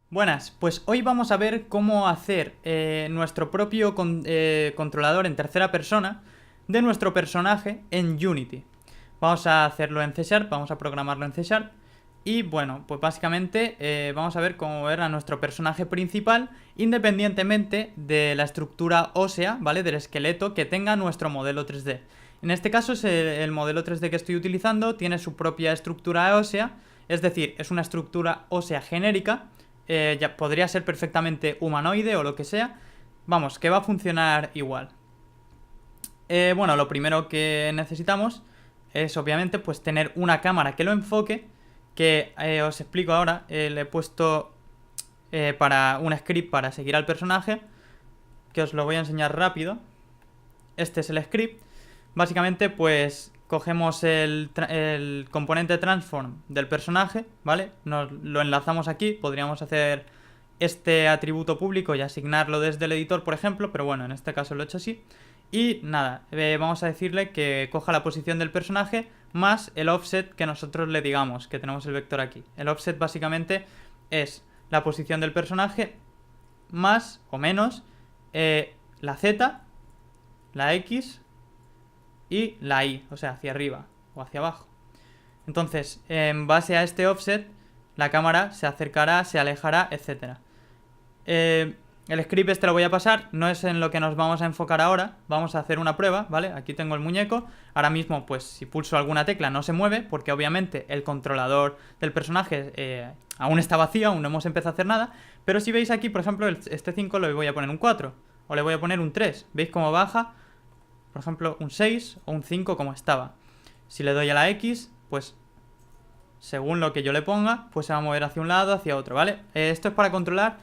Buenas, pues hoy vamos a ver cómo hacer nuestro propio controlador en tercera persona de nuestro personaje en Unity. Vamos a hacerlo en C Sharp, vamos a programarlo en C Sharp. Y bueno, pues básicamente vamos a ver cómo ver a nuestro personaje principal independientemente de la estructura ósea, ¿vale? Del esqueleto que tenga nuestro modelo 3D. En este caso es el modelo 3D que estoy utilizando, tiene su propia estructura ósea, es decir, es una estructura ósea genérica. Ya podría ser perfectamente humanoide o lo que sea. Vamos, que va a funcionar igual. Bueno, lo primero que necesitamos es obviamente pues tener una cámara que lo enfoque. Que os explico ahora. Le he puesto para un script para seguir al personaje, que os lo voy a enseñar rápido. Este es el script. Básicamente pues cogemos el componente transform del personaje, ¿vale? Nos lo enlazamos aquí, podríamos hacer este atributo público y asignarlo desde el editor, por ejemplo, pero bueno, en este caso lo he hecho así. Y nada, vamos a decirle que coja la posición del personaje más el offset que nosotros le digamos, que tenemos el vector aquí. El offset básicamente es la posición del personaje más o menos la Z, la X y la Y, o sea, hacia arriba o hacia abajo. Entonces, en base a este offset, la cámara se acercará, se alejará, etc. El script este lo voy a pasar, no es en lo que nos vamos a enfocar ahora, vamos a hacer una prueba, ¿vale? Aquí tengo el muñeco, ahora mismo pues si pulso alguna tecla no se mueve, porque obviamente el controlador del personaje aún está vacío, aún no hemos empezado a hacer nada, pero si veis aquí, por ejemplo, este 5 le voy a poner un 4, o le voy a poner un 3, ¿veis cómo baja? Por ejemplo, un 6 o un 5 como estaba. Si le doy a la X, pues según lo que yo le ponga, pues se va a mover hacia un lado, hacia otro, ¿vale? Esto es para controlar,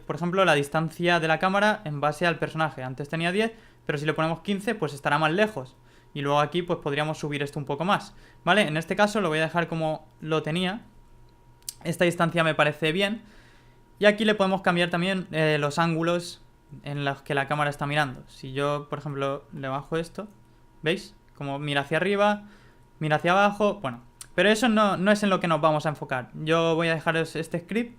por ejemplo, la distancia de la cámara en base al personaje. Antes tenía 10, pero si le ponemos 15, pues estará más lejos. Y luego aquí, pues podríamos subir esto un poco más, ¿vale? En este caso lo voy a dejar como lo tenía. Esta distancia me parece bien. Y aquí le podemos cambiar también los ángulos en los que la cámara está mirando. Si yo, por ejemplo, le bajo esto, ¿veis? Como mira hacia arriba, mira hacia abajo, bueno. Pero eso no es en lo que nos vamos a enfocar. Yo voy a dejaros este script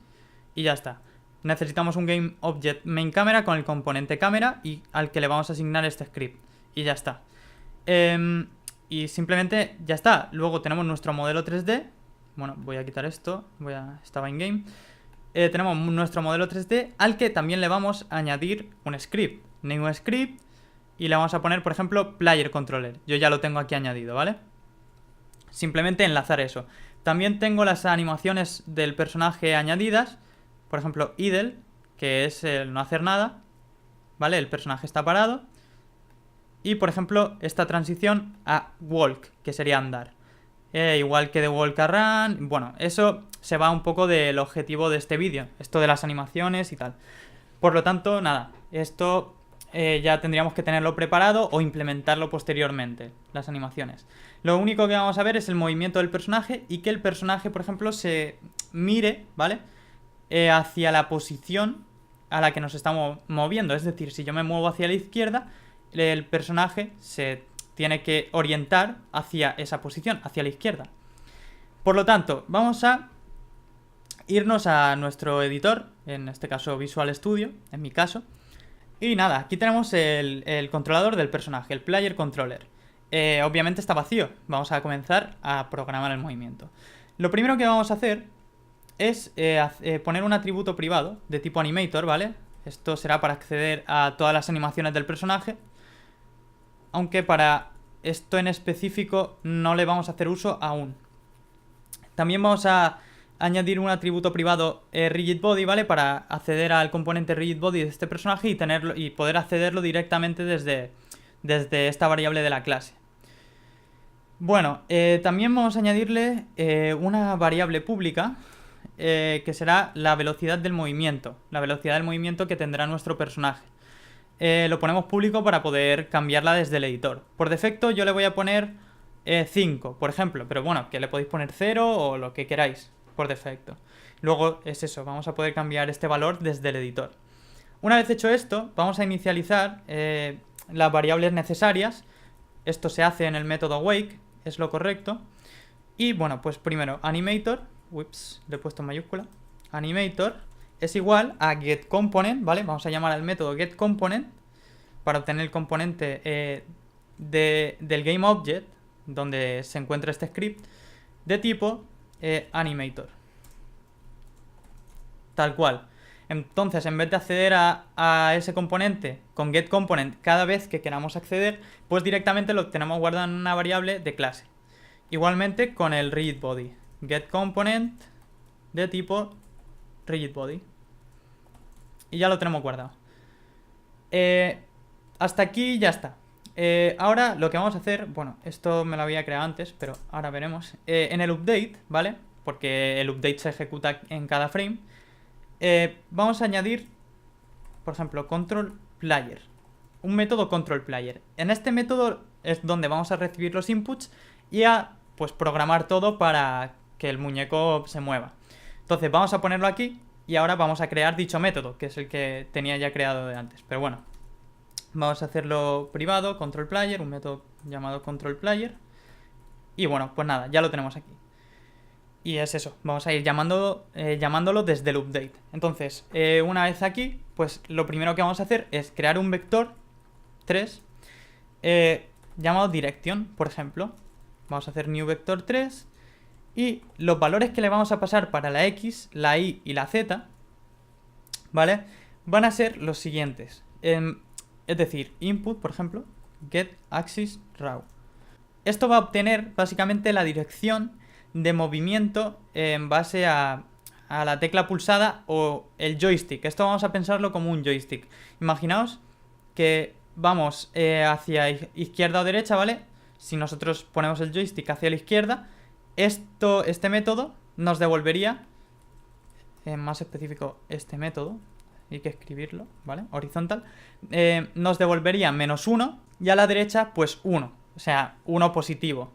y ya está. Necesitamos un GameObjectMainCamera con el componente cámara y al que le vamos a asignar este script. Y ya está. Y simplemente ya está. Luego tenemos nuestro modelo 3D. Bueno, voy a quitar esto. Estaba en game. Tenemos nuestro modelo 3D al que también le vamos a añadir un script, new script, y le vamos a poner, por ejemplo, player controller. Yo ya lo tengo aquí añadido, ¿vale? Simplemente enlazar eso. También tengo las animaciones del personaje añadidas, por ejemplo, idle, que es el no hacer nada, ¿vale? El personaje está parado. Y, por ejemplo, esta transición a walk, que sería andar. Igual que de walk a run. Bueno, eso se va un poco del objetivo de este vídeo, esto de las animaciones y tal. Por lo tanto, nada, esto ya tendríamos que tenerlo preparado o implementarlo posteriormente, las animaciones. Lo único que vamos a ver es el movimiento del personaje y que el personaje, por ejemplo, se mire, ¿vale? Hacia la posición a la que nos estamos moviendo. Es decir, si yo me muevo hacia la izquierda, el personaje se tiene que orientar hacia esa posición, hacia la izquierda. Por lo tanto, vamos a irnos a nuestro editor, en este caso Visual Studio, en mi caso. Y nada, aquí tenemos el controlador del personaje, el Player Controller. Obviamente está vacío, vamos a comenzar a programar el movimiento. Lo primero que vamos a hacer es poner un atributo privado de tipo animator, ¿vale? Esto será para acceder a todas las animaciones del personaje. Aunque para esto en específico no le vamos a hacer uso aún. También vamos a añadir un atributo privado rigid body, ¿vale? Para acceder al componente rigid body de este personaje y tenerlo y poder accederlo directamente desde esta variable de la clase. Bueno, también vamos a añadirle una variable pública que será la velocidad del movimiento. La velocidad del movimiento que tendrá nuestro personaje. Lo ponemos público para poder cambiarla desde el editor. Por defecto yo le voy a poner 5, por ejemplo, pero bueno, que le podéis poner 0 o lo que queráis por defecto. Luego es eso, vamos a poder cambiar este valor desde el editor. Una vez hecho esto, vamos a inicializar las variables necesarias. Esto se hace en el método wake, es lo correcto. Y bueno, pues primero animator, ups, le he puesto en mayúscula, animator, es igual a getComponent, ¿vale? Vamos a llamar al método getComponent para obtener el componente del GameObject, donde se encuentra este script, de tipo animator. Tal cual. Entonces, en vez de acceder a ese componente con getComponent cada vez que queramos acceder, pues directamente lo tenemos guardado en una variable de clase. Igualmente con el rigidBody. GetComponent de tipo rigidBody. Y ya lo tenemos guardado. Hasta aquí ya está. Ahora lo que vamos a hacer, bueno, esto me lo había creado antes, pero ahora veremos. En el update, ¿vale? Porque el update se ejecuta en cada frame. Vamos a añadir, por ejemplo, control player. Un método control player. En este método es donde vamos a recibir los inputs y a pues programar todo para que el muñeco se mueva. Entonces vamos a ponerlo aquí y ahora vamos a crear dicho método, que es el que tenía ya creado de antes. Pero bueno, vamos a hacerlo privado, control player, un método llamado control player. Y bueno, pues nada, ya lo tenemos aquí. Y es eso, vamos a ir llamándolo desde el update. Entonces, una vez aquí, pues lo primero que vamos a hacer es crear un vector 3 llamado direction, por ejemplo. Vamos a hacer new vector 3 y los valores que le vamos a pasar para la X, la Y y la Z, ¿vale? Van a ser los siguientes. Es decir, input, por ejemplo, get axis raw. Esto va a obtener básicamente la dirección de movimiento en base a la tecla pulsada o el joystick. Esto vamos a pensarlo como un joystick. Imaginaos que vamos hacia izquierda o derecha, ¿vale? Si nosotros ponemos el joystick hacia la izquierda, este método nos devolvería, más específico este método, hay que escribirlo, ¿vale? Horizontal, nos devolvería -1 y a la derecha pues 1, o sea, 1 positivo.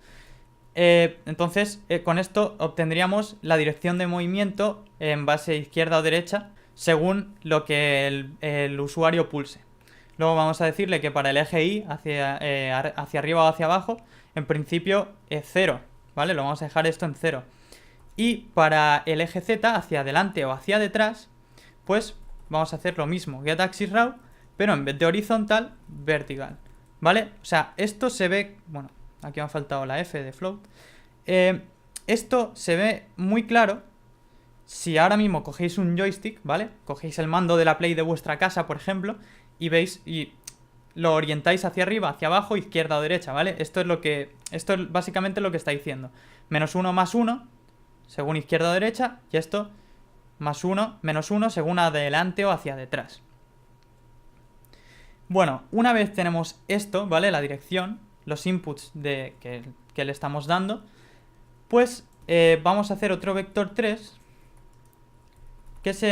Entonces, con esto obtendríamos la dirección de movimiento en base izquierda o derecha según lo que el usuario pulse. Luego vamos a decirle que para el eje Y, hacia arriba o hacia abajo, en principio es 0, ¿vale? Lo vamos a dejar esto en 0. Y para el eje Z, hacia adelante o hacia detrás, pues vamos a hacer lo mismo, getAxisRaw, pero en vez de horizontal, vertical, ¿vale? O sea, esto se ve, bueno, aquí me ha faltado la F de float. Esto se ve muy claro si ahora mismo cogéis un joystick, ¿vale? Cogéis el mando de la Play de vuestra casa, por ejemplo, y veis y lo orientáis hacia arriba, hacia abajo, izquierda o derecha, ¿vale? Esto es básicamente lo que está diciendo. -1 más 1, según izquierda o derecha, y esto +1, -1, según adelante o hacia detrás. Bueno, una vez tenemos esto, ¿vale? La dirección, los inputs que le estamos dando, pues vamos a hacer otro vector 3, que es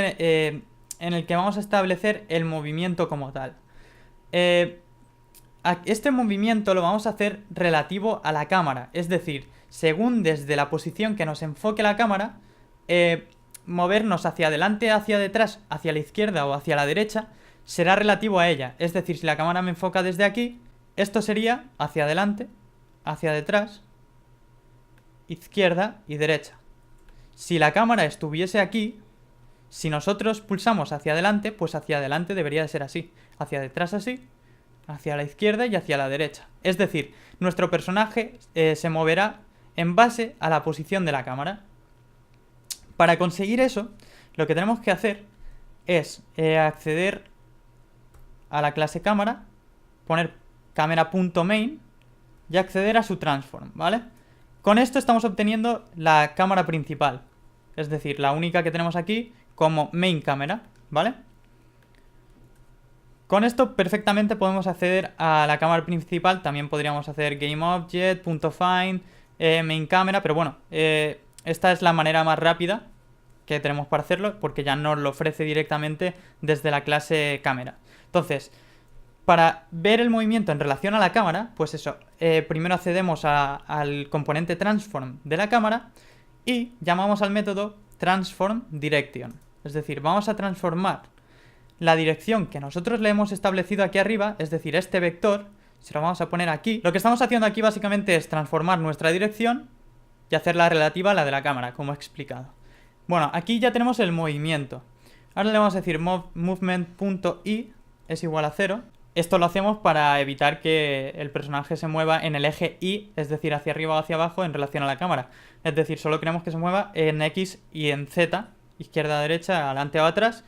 en el que vamos a establecer el movimiento como tal. Este movimiento lo vamos a hacer relativo a la cámara, es decir, según desde la posición que nos enfoque la cámara, movernos hacia adelante, hacia detrás, hacia la izquierda o hacia la derecha, será relativo a ella. Es decir, si la cámara me enfoca desde aquí, esto sería hacia adelante, hacia detrás, izquierda y derecha. Si la cámara estuviese aquí, si nosotros pulsamos hacia adelante, pues hacia adelante debería de ser así. Hacia detrás así, hacia la izquierda y hacia la derecha. Es decir, nuestro personaje se moverá en base a la posición de la cámara. Para conseguir eso, lo que tenemos que hacer es acceder a la clase cámara, poner camera.main y acceder a su transform, ¿vale? Con esto estamos obteniendo la cámara principal, es decir, la única que tenemos aquí como main camera, ¿vale? Con esto perfectamente podemos acceder a la cámara principal. También podríamos hacer GameObject, .find, main camera, pero bueno, esta es la manera más rápida que tenemos para hacerlo, porque ya nos lo ofrece directamente desde la clase cámara. Entonces, para ver el movimiento en relación a la cámara, pues eso, primero accedemos al componente transform de la cámara y llamamos al método transformDirection. Es decir, vamos a transformar la dirección que nosotros le hemos establecido aquí arriba, es decir, este vector, se lo vamos a poner aquí. Lo que estamos haciendo aquí básicamente es transformar nuestra dirección y hacerla relativa a la de la cámara, como he explicado. Bueno, aquí ya tenemos el movimiento. Ahora le vamos a decir movement.y es igual a 0. Esto lo hacemos para evitar que el personaje se mueva en el eje Y, es decir, hacia arriba o hacia abajo en relación a la cámara. Es decir, solo queremos que se mueva en X y en Z, izquierda, derecha, adelante o atrás,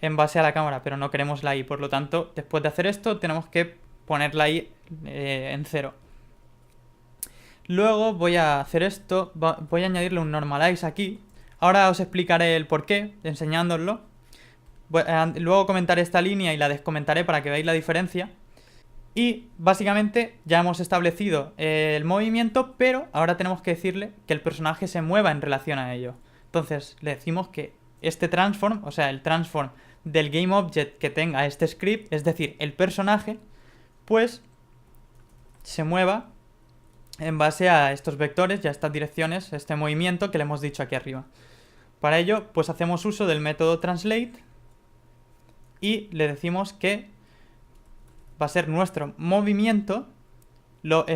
en base a la cámara, pero no queremos la Y. Por lo tanto, después de hacer esto, tenemos que poner la Y en 0. Luego voy a hacer esto, voy a añadirle un normalize aquí. Ahora os explicaré el porqué, enseñándoslo. Luego comentaré esta línea y la descomentaré para que veáis la diferencia. Y básicamente ya hemos establecido el movimiento, pero ahora tenemos que decirle que el personaje se mueva en relación a ello. Entonces le decimos que este transform, o sea, el transform del GameObject que tenga este script, es decir, el personaje, pues se mueva en base a estos vectores y a estas direcciones, este movimiento que le hemos dicho aquí arriba. Para ello, pues hacemos uso del método translate y le decimos que va a ser nuestro movimiento.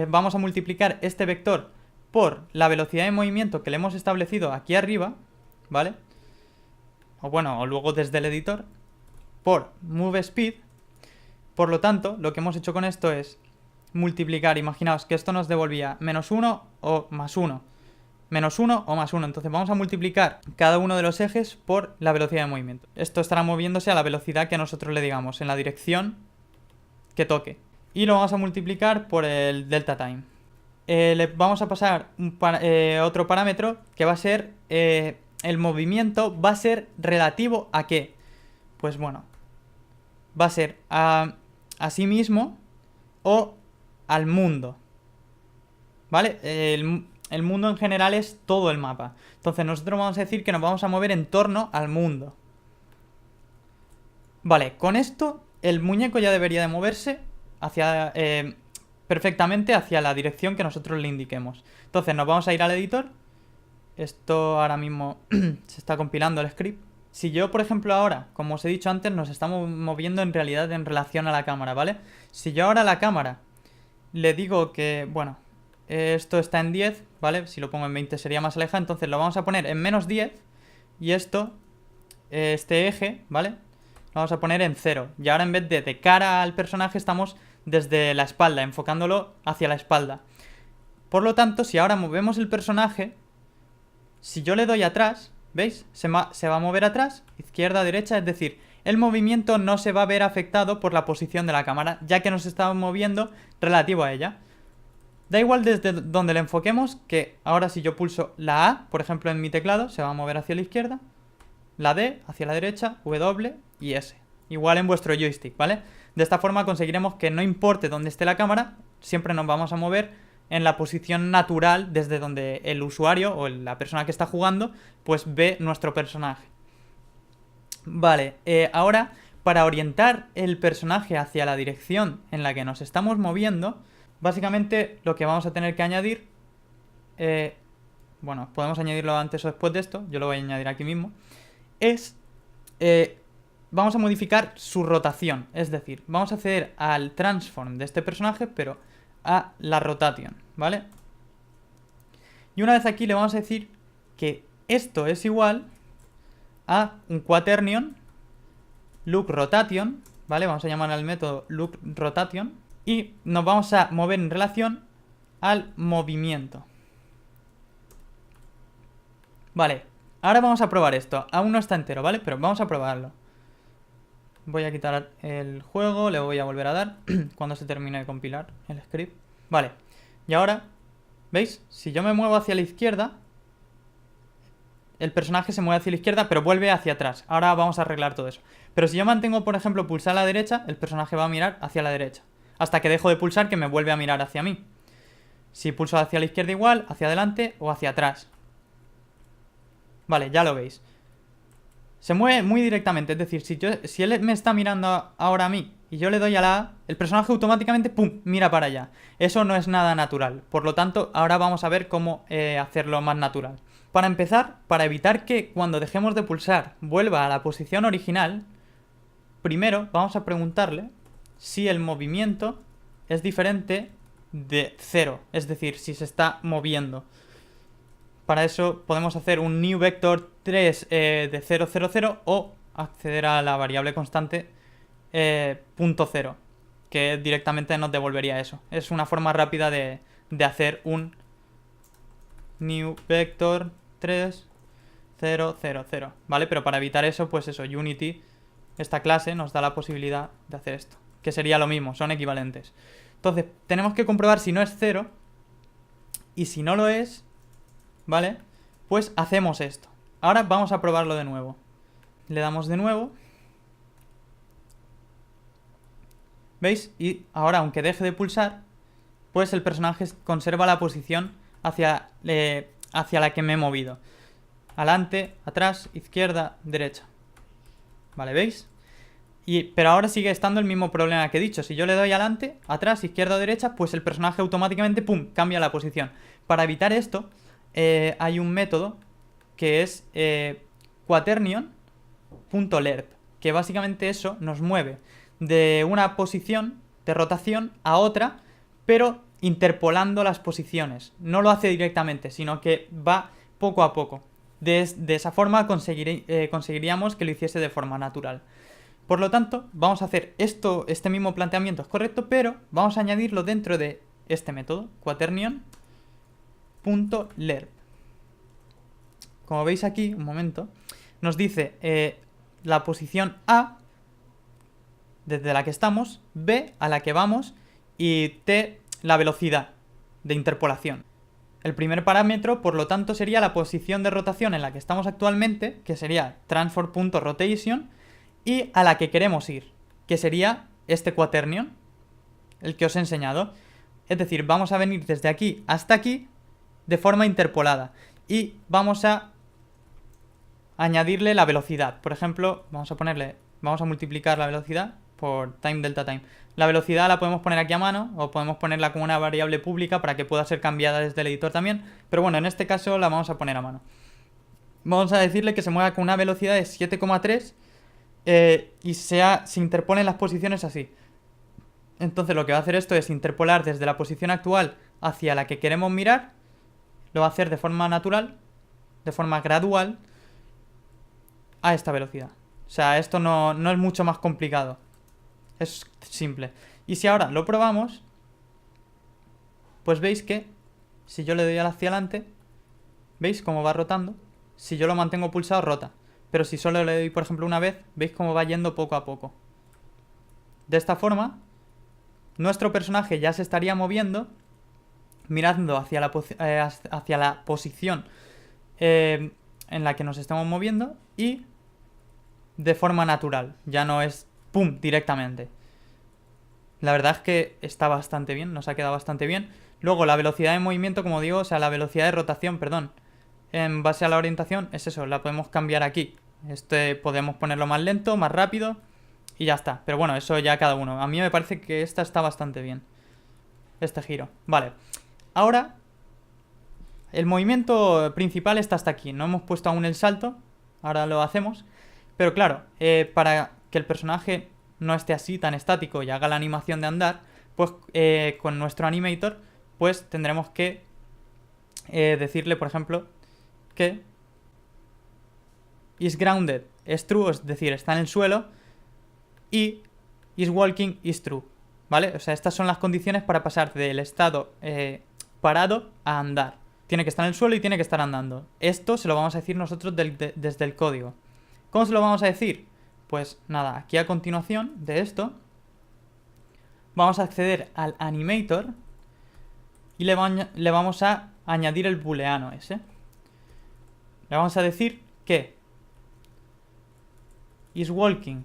Vamos a multiplicar este vector por la velocidad de movimiento que le hemos establecido aquí arriba, ¿vale? O bueno, o luego desde el editor, por moveSpeed. Por lo tanto, lo que hemos hecho con esto es multiplicar. Imaginaos que esto nos devolvía menos 1 o más 1. Menos 1 o más 1. Entonces vamos a multiplicar cada uno de los ejes por la velocidad de movimiento. Esto estará moviéndose a la velocidad que nosotros le digamos, en la dirección que toque. Y lo vamos a multiplicar por el delta time. Le vamos a pasar otro parámetro que va a ser el movimiento va a ser relativo a qué. Pues bueno, va a ser a sí mismo o al mundo, ¿vale? El mundo en general es todo el mapa. Entonces nosotros vamos a decir que nos vamos a mover en torno al mundo. Vale, con esto el muñeco ya debería de moverse hacia perfectamente hacia la dirección que nosotros le indiquemos. Entonces nos vamos a ir al editor. Esto ahora mismo se está compilando el script. Si yo, por ejemplo, ahora, como os he dicho antes, nos estamos moviendo en realidad en relación a la cámara, ¿vale? Si yo ahora a la cámara le digo que, bueno, esto está en 10, ¿vale? Si lo pongo en 20 sería más alejado, entonces lo vamos a poner en menos 10 y esto, este eje, ¿vale? Lo vamos a poner en 0. Y ahora en vez de cara al personaje estamos desde la espalda, enfocándolo hacia la espalda. Por lo tanto, si ahora movemos el personaje, si yo le doy atrás, ¿veis? Se va a mover atrás, izquierda, derecha, es decir, el movimiento no se va a ver afectado por la posición de la cámara, ya que nos estamos moviendo relativo a ella. Da igual desde donde le enfoquemos, que ahora si yo pulso la A, por ejemplo en mi teclado, se va a mover hacia la izquierda, la D hacia la derecha, W y S. Igual en vuestro joystick, ¿vale? De esta forma conseguiremos que no importe dónde esté la cámara, siempre nos vamos a mover en la posición natural desde donde el usuario o la persona que está jugando pues ve nuestro personaje. Vale, ahora para orientar el personaje hacia la dirección en la que nos estamos moviendo, básicamente lo que vamos a tener que añadir, bueno, podemos añadirlo antes o después de esto, yo lo voy a añadir aquí mismo, es, vamos a modificar su rotación, es decir, vamos a acceder al transform de este personaje, pero a la rotation, ¿vale? Y una vez aquí le vamos a decir que esto es igual a un quaternion look rotation, ¿vale? Vamos a llamar al método look rotation y nos vamos a mover en relación al movimiento. Vale, ahora vamos a probar esto. Aún no está entero, ¿vale? Pero vamos a probarlo. Voy a quitar el juego, le voy a volver a dar cuando se termine de compilar el script. Vale, y ahora, ¿veis? Si yo me muevo hacia la izquierda, el personaje se mueve hacia la izquierda, pero vuelve hacia atrás. Ahora vamos a arreglar todo eso. Pero si yo mantengo, por ejemplo, pulsar a la derecha, el personaje va a mirar hacia la derecha. Hasta que dejo de pulsar, que me vuelve a mirar hacia mí. Si pulso hacia la izquierda igual, hacia adelante o hacia atrás. Vale, ya lo veis. Se mueve muy directamente, es decir, si él me está mirando ahora a mí y yo le doy a la A, el personaje automáticamente, ¡pum!, mira para allá. Eso no es nada natural. Por lo tanto, ahora vamos a ver cómo hacerlo más natural. Para empezar, para evitar que cuando dejemos de pulsar vuelva a la posición original, primero vamos a preguntarle si el movimiento es diferente de 0, es decir, si se está moviendo. Para eso podemos hacer un new vector 3 de 0, 0, 0 o acceder a la variable constante punto cero, que directamente nos devolvería eso. Es una forma rápida de hacer un new vector 3 0 0 0, ¿vale? Pero para evitar eso, pues eso, Unity, esta clase, nos da la posibilidad de hacer esto, que sería lo mismo, son equivalentes. Entonces, tenemos que comprobar si no es 0, y si no lo es, ¿vale? Pues hacemos esto. Ahora vamos a probarlo de nuevo. Le damos de nuevo. ¿Veis? Y ahora, aunque deje de pulsar, pues el personaje conserva la posición hacia la que me he movido. Adelante, atrás, izquierda, derecha. ¿Vale? ¿Veis? Pero ahora sigue estando el mismo problema que he dicho. Si yo le doy adelante, atrás, izquierda o derecha, pues el personaje automáticamente, ¡pum!, cambia la posición. Para evitar esto, hay un método que es quaternion.lerp, que básicamente eso nos mueve de una posición de rotación a otra, pero interpolando las posiciones. No lo hace directamente, sino que va poco a poco. De esa forma conseguiríamos que lo hiciese de forma natural. Por lo tanto, vamos a hacer este mismo planteamiento es correcto, pero vamos a añadirlo dentro de este método, quaternion.lerp. Como veis aquí, un momento, nos dice la posición A, desde la que estamos, B, a la que vamos, y T, la velocidad de interpolación. El primer parámetro, por lo tanto, sería la posición de rotación en la que estamos actualmente, que sería transform.rotation, y a la que queremos ir, que sería este quaternion, el que os he enseñado. Es decir, vamos a venir desde aquí hasta aquí de forma interpolada y vamos a añadirle la velocidad. Por ejemplo, vamos a multiplicar la velocidad por time delta time. La velocidad la podemos poner aquí a mano o podemos ponerla como una variable pública para que pueda ser cambiada desde el editor también, pero bueno, en este caso la vamos a poner a mano. Vamos a decirle que se mueva con una velocidad de 7,3 y se interponen las posiciones así. Entonces lo que va a hacer esto es interpolar desde la posición actual hacia la que queremos mirar. Lo va a hacer de forma natural, de forma gradual, a esta velocidad. O sea, esto no es mucho más complicado. Es simple. Y si ahora lo probamos, pues veis que si yo le doy hacia adelante, ¿veis cómo va rotando? Si yo lo mantengo pulsado, rota. Pero si solo le doy, por ejemplo, una vez, veis cómo va yendo poco a poco. De esta forma, nuestro personaje ya se estaría moviendo, mirando hacia la posición en la que nos estamos moviendo y de forma natural. Ya no es ¡pum!, directamente. La verdad es que está bastante bien, nos ha quedado bastante bien. Luego, la velocidad de movimiento, como digo, o sea, la velocidad de rotación, perdón, en base a la orientación, es eso, la podemos cambiar aquí. Podemos ponerlo más lento, más rápido y ya está. Pero bueno, eso ya cada uno. A mí me parece que esta está bastante bien, este giro. Vale, ahora el movimiento principal está hasta aquí. No hemos puesto aún el salto, ahora lo hacemos. Pero claro, para que el personaje no esté así tan estático y haga la animación de andar, pues con nuestro animator pues tendremos que decirle, por ejemplo, que is grounded es true, es decir, está en el suelo, y is walking is true, ¿vale? O sea, estas son las condiciones para pasar del estado parado a andar. Tiene que estar en el suelo y tiene que estar andando. Esto se lo vamos a decir nosotros desde el código. ¿Cómo se lo vamos a decir? Pues nada, aquí a continuación de esto vamos a acceder al animator y le vamos a añadir el booleano ese. Le vamos a decir que is walking,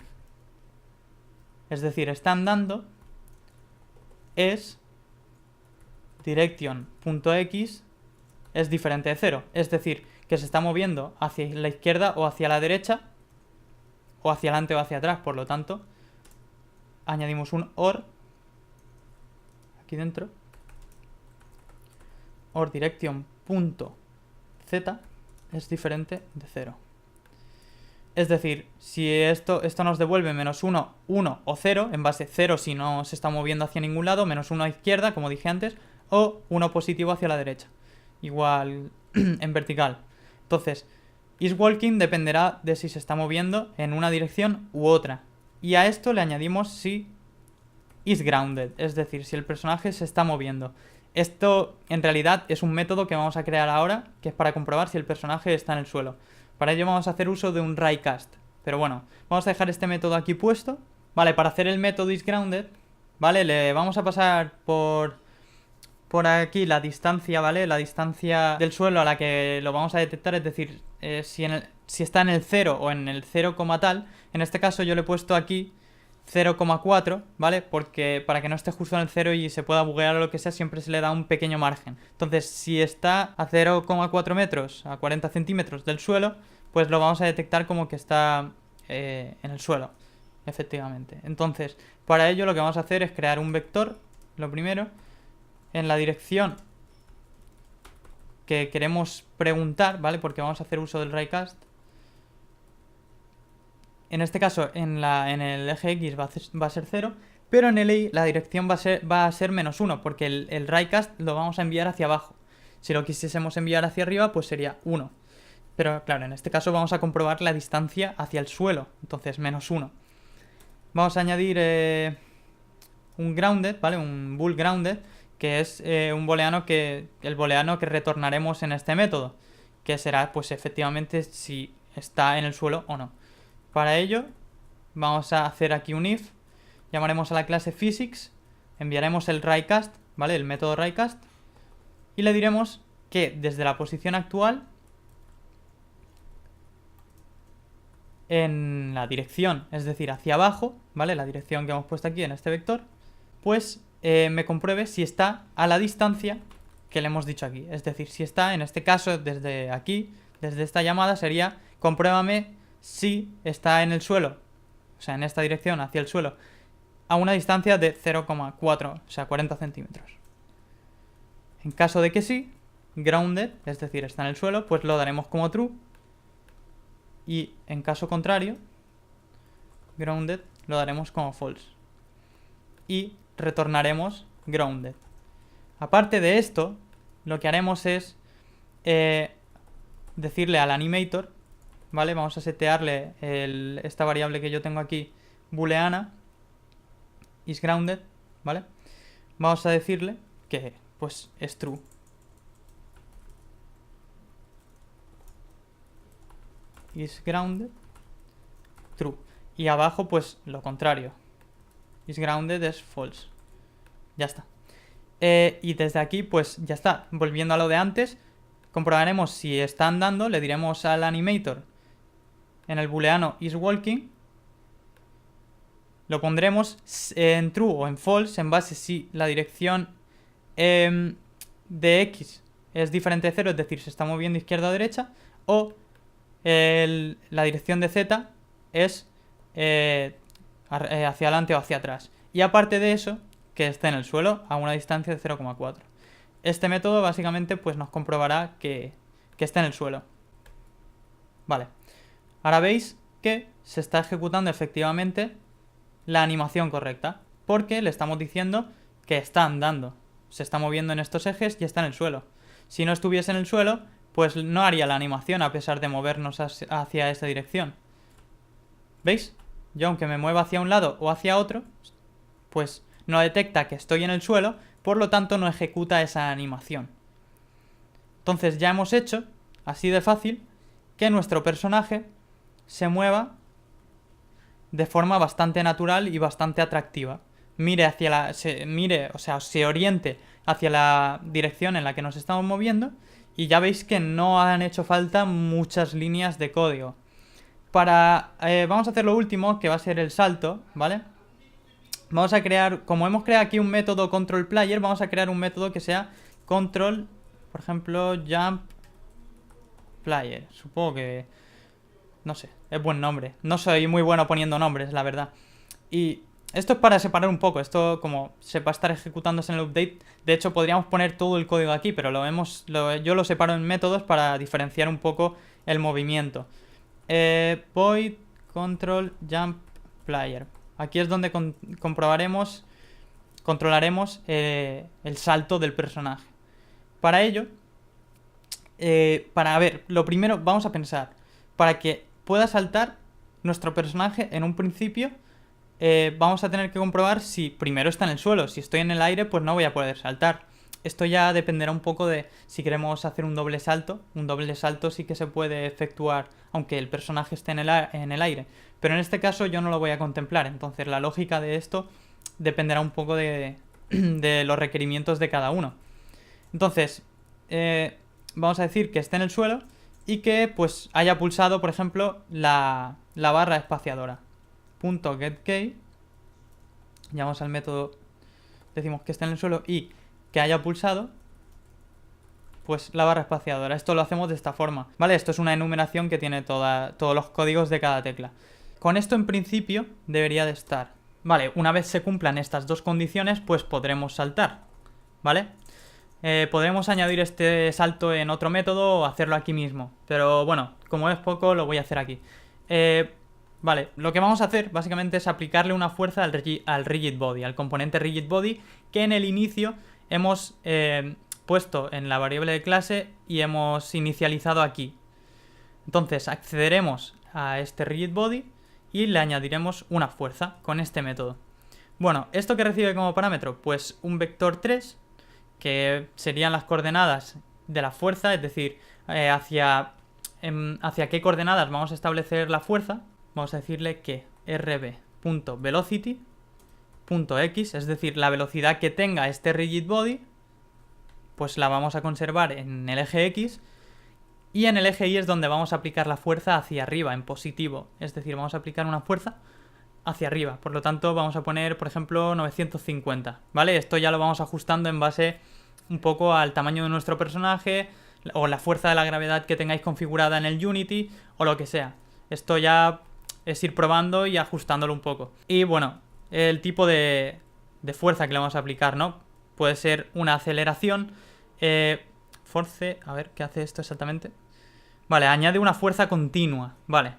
es decir, está andando, es direction.x es diferente de 0, es decir, que se está moviendo hacia la izquierda o hacia la derecha, o hacia adelante o hacia atrás. Por lo tanto, añadimos un or aquí dentro, or direction.z es diferente de 0. Es decir, si esto nos devuelve menos 1, 1 o 0, en base 0 si no se está moviendo hacia ningún lado, menos 1 a izquierda, como dije antes, o 1 positivo hacia la derecha, igual en vertical. Entonces, isWalking dependerá de si se está moviendo en una dirección u otra. Y a esto le añadimos si isGrounded, es decir, si el personaje se está moviendo. Esto en realidad es un método que vamos a crear ahora, que es para comprobar si el personaje está en el suelo. Para ello vamos a hacer uso de un RayCast. Pero bueno, vamos a dejar este método aquí puesto. Vale, para hacer el método isGrounded, vale, le vamos a pasar por aquí la distancia, ¿vale? La distancia del suelo a la que lo vamos a detectar, es decir, si está en el 0 o en el 0, tal. En este caso yo le he puesto aquí 0,4, ¿vale? Porque para que no esté justo en el 0 y se pueda buguear o lo que sea, siempre se le da un pequeño margen. Entonces, si está a 0,4 metros, a 40 centímetros del suelo, pues lo vamos a detectar como que está en el suelo, efectivamente. Entonces, para ello lo que vamos a hacer es crear un vector, lo primero, en la dirección que queremos preguntar, ¿vale? Porque vamos a hacer uso del RayCast. En este caso, en el eje X va a ser 0, pero en el Y la dirección va a ser -1, porque el RayCast lo vamos a enviar hacia abajo. Si lo quisiésemos enviar hacia arriba, pues sería 1. Pero claro, en este caso vamos a comprobar la distancia hacia el suelo, entonces -1. Vamos a añadir un grounded, ¿vale? Un bool grounded, que es el booleano que retornaremos en este método, que será pues efectivamente si está en el suelo o no. Para ello vamos a hacer aquí un if, llamaremos a la clase physics, enviaremos el RayCast, ¿vale? El método RayCast, y le diremos que desde la posición actual, en la dirección, es decir, hacia abajo, ¿vale? La dirección que hemos puesto aquí en este vector, pues me compruebe si está a la distancia que le hemos dicho aquí. Es decir, si está, en este caso, desde aquí, desde esta llamada, sería compruébame si está en el suelo, o sea, en esta dirección hacia el suelo, a una distancia de 0,4, o sea, 40 centímetros. En caso de que sí, grounded, es decir, está en el suelo, pues lo daremos como true. Y en caso contrario, grounded, lo daremos como false. Y retornaremos grounded. Aparte de esto, lo que haremos es decirle al animator, ¿vale? Vamos a setearle esta variable que yo tengo aquí, booleana, isGrounded, ¿vale? Vamos a decirle que pues es true. IsGrounded, true. Y abajo pues lo contrario, isGrounded es false. Ya está. Y desde aquí pues ya está. Volviendo a lo de antes, comprobaremos si está andando, le diremos al animator en el booleano isWalking, lo pondremos en true o en false en base si la dirección de X es diferente de 0, es decir, se está moviendo izquierda o derecha, o la dirección de Z es hacia adelante o hacia atrás. Y aparte de eso, que esté en el suelo a una distancia de 0,4. Este método básicamente pues nos comprobará que está en el suelo. Vale. Ahora veis que se está ejecutando efectivamente la animación correcta, porque le estamos diciendo que está andando. Se está moviendo en estos ejes y está en el suelo. Si no estuviese en el suelo, pues no haría la animación a pesar de movernos hacia esa dirección. ¿Veis? Yo aunque me mueva hacia un lado o hacia otro, pues no detecta que estoy en el suelo, por lo tanto no ejecuta esa animación. Entonces ya hemos hecho, así de fácil, que nuestro personaje se mueva de forma bastante natural y bastante atractiva. Se oriente hacia la dirección en la que nos estamos moviendo, y ya veis que no han hecho falta muchas líneas de código. Vamos a hacer lo último, que va a ser el salto, ¿vale? Vamos a crear, como hemos creado aquí un método control player, vamos a crear un método que sea control, por ejemplo, jump player. Supongo que, no sé, es buen nombre. No soy muy bueno poniendo nombres, la verdad. Y esto es para separar un poco. Esto, como se va a estar ejecutándose en el update, de hecho podríamos poner todo el código aquí, pero yo lo separo en métodos para diferenciar un poco el movimiento. Void control jump player. Aquí es donde controlaremos el salto del personaje. Para ello, lo primero, vamos a pensar, para que pueda saltar nuestro personaje en un principio. Vamos a tener que comprobar si primero está en el suelo. Si estoy en el aire, pues no voy a poder saltar. Esto ya dependerá un poco de si queremos hacer un doble salto. Un doble salto sí que se puede efectuar aunque el personaje esté en el aire. Pero en este caso yo no lo voy a contemplar. Entonces la lógica de esto dependerá un poco de los requerimientos de cada uno. Entonces, vamos a decir que esté en el suelo y que pues haya pulsado, por ejemplo, la barra espaciadora. .getKey, llamamos al método, decimos que esté en el suelo y que haya pulsado pues la barra espaciadora. Esto lo hacemos de esta forma, ¿vale? Esto es una enumeración que tiene todos los códigos de cada tecla. Con esto en principio debería de estar. Vale, una vez se cumplan estas dos condiciones, pues podremos saltar, ¿vale? Podremos añadir este salto en otro método o hacerlo aquí mismo, pero bueno, como es poco, lo voy a hacer aquí. Vale, lo que vamos a hacer básicamente es aplicarle una fuerza al rigid body, al componente rigid body, que en el inicio hemos puesto en la variable de clase y hemos inicializado aquí. Entonces accederemos a este rigid body y le añadiremos una fuerza con este método. Bueno, ¿esto qué recibe como parámetro? Pues un vector 3, que serían las coordenadas de la fuerza, es decir, hacia qué coordenadas vamos a establecer la fuerza. Vamos a decirle que rb.velocity.x, es decir, la velocidad que tenga este rigid body, pues la vamos a conservar en el eje X, y en el eje Y es donde vamos a aplicar la fuerza hacia arriba, en positivo, es decir, vamos a aplicar una fuerza hacia arriba, por lo tanto vamos a poner, por ejemplo, 950, ¿vale? Esto ya lo vamos ajustando en base un poco al tamaño de nuestro personaje, o la fuerza de la gravedad que tengáis configurada en el Unity, o lo que sea. Esto ya es ir probando y ajustándolo un poco. Y bueno, el tipo de fuerza que le vamos a aplicar, ¿no? Puede ser una aceleración, force, a ver, ¿qué hace esto exactamente? Vale, añade una fuerza continua, vale.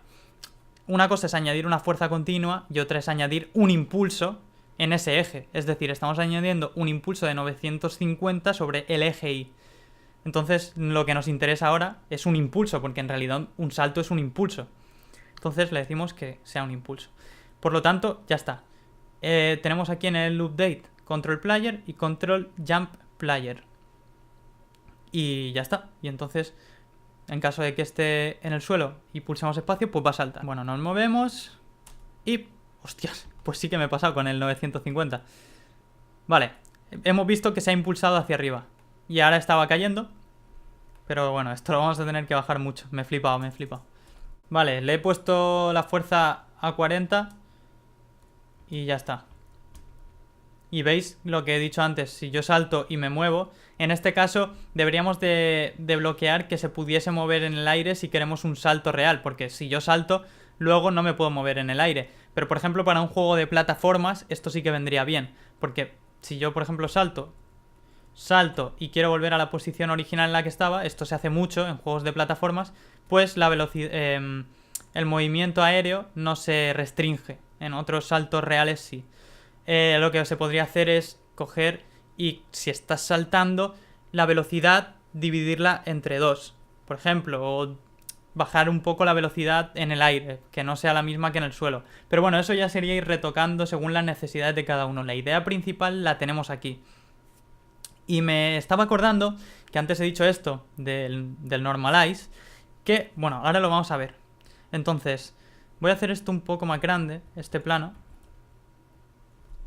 Una cosa es añadir una fuerza continua y otra es añadir un impulso en ese eje. Es decir, estamos añadiendo un impulso de 950 sobre el eje Y. Entonces, lo que nos interesa ahora es un impulso, porque en realidad un salto es un impulso. Entonces le decimos que sea un impulso. Por lo tanto, ya está. Tenemos aquí en el update control player y control jump player. Y ya está. Y entonces, en caso de que esté en el suelo y pulsemos espacio, pues va a saltar. Bueno, nos movemos y... ¡Hostias! Pues sí que me he pasado con el 950. Vale, hemos visto que se ha impulsado hacia arriba. Y ahora estaba cayendo. Pero bueno, esto lo vamos a tener que bajar mucho. Me he flipado. Vale, le he puesto la fuerza a 40 y ya está. Y veis lo que he dicho antes, si yo salto y me muevo, en este caso deberíamos de bloquear que se pudiese mover en el aire si queremos un salto real, porque si yo salto, luego no me puedo mover en el aire. Pero por ejemplo para un juego de plataformas esto sí que vendría bien, porque si yo por ejemplo salto y quiero volver a la posición original en la que estaba, esto se hace mucho en juegos de plataformas, pues la velocidad, el movimiento aéreo no se restringe. En otros saltos reales sí. Lo que se podría hacer es coger y, si estás saltando, la velocidad dividirla entre dos, por ejemplo, o bajar un poco la velocidad en el aire, que no sea la misma que en el suelo. Pero bueno, eso ya sería ir retocando según las necesidades de cada uno. La idea principal la tenemos aquí. Y me estaba acordando que antes he dicho esto del normalize, que, bueno, ahora lo vamos a ver. Entonces, voy a hacer esto un poco más grande, este plano.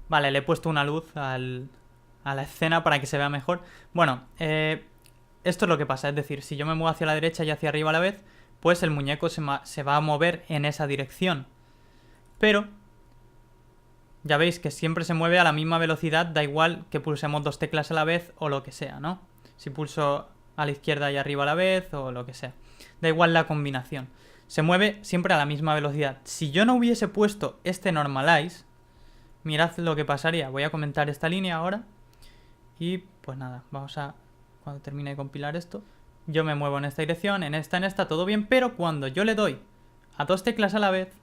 Vale, le he puesto una luz a la escena para que se vea mejor. Bueno, esto es lo que pasa, es decir, si yo me muevo hacia la derecha y hacia arriba a la vez, pues el muñeco se va a mover en esa dirección. Pero ya veis que siempre se mueve a la misma velocidad, da igual que pulsemos dos teclas a la vez o lo que sea, ¿no? Si pulso a la izquierda y arriba a la vez o lo que sea. Da igual la combinación. Se mueve siempre a la misma velocidad. Si yo no hubiese puesto este normalize, mirad lo que pasaría. Voy a comentar esta línea ahora. Y pues nada, vamos a... Cuando termine de compilar esto, yo me muevo en esta dirección, en esta, todo bien. Pero cuando yo le doy a dos teclas a la vez,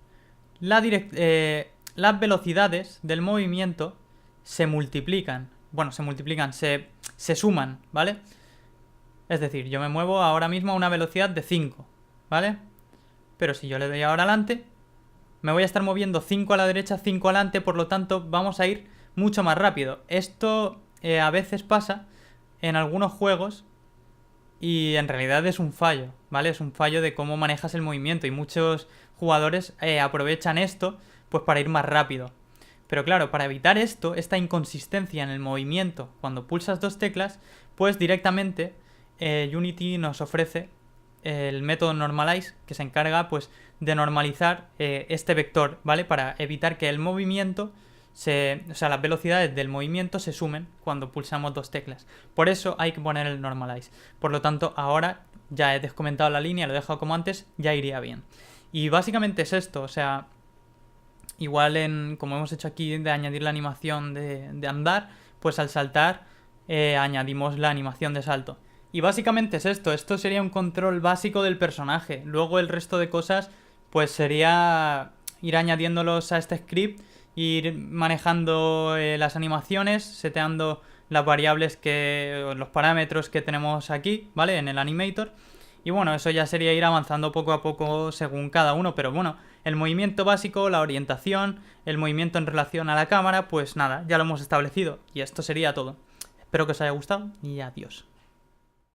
las velocidades del movimiento se multiplican. Bueno, se suman, ¿vale? Es decir, yo me muevo ahora mismo a una velocidad de 5, ¿vale? pero si yo le doy ahora adelante, me voy a estar moviendo 5 a la derecha, 5 adelante, por lo tanto vamos a ir mucho más rápido. Esto a veces pasa en algunos juegos y en realidad es un fallo, ¿vale? Es un fallo de cómo manejas el movimiento y muchos jugadores aprovechan esto pues para ir más rápido. Pero claro, para evitar esto, esta inconsistencia en el movimiento cuando pulsas dos teclas, pues directamente Unity nos ofrece el método Normalize, que se encarga pues de normalizar este vector, ¿vale? Para evitar que el movimiento, o sea, las velocidades del movimiento se sumen cuando pulsamos dos teclas. Por eso hay que poner el Normalize. Por lo tanto, ahora ya he descomentado la línea, lo he dejado como antes, ya iría bien. Y básicamente es esto, o sea, igual como hemos hecho aquí de añadir la animación de andar, pues al saltar añadimos la animación de salto. Y básicamente es esto sería un control básico del personaje. Luego el resto de cosas pues sería ir añadiéndolos a este script, ir manejando las animaciones, seteando las variables los parámetros que tenemos aquí, ¿vale? En el animator. Y bueno, eso ya sería ir avanzando poco a poco según cada uno, pero bueno, el movimiento básico, la orientación, el movimiento en relación a la cámara, pues nada, ya lo hemos establecido. Y esto sería todo. Espero que os haya gustado y adiós.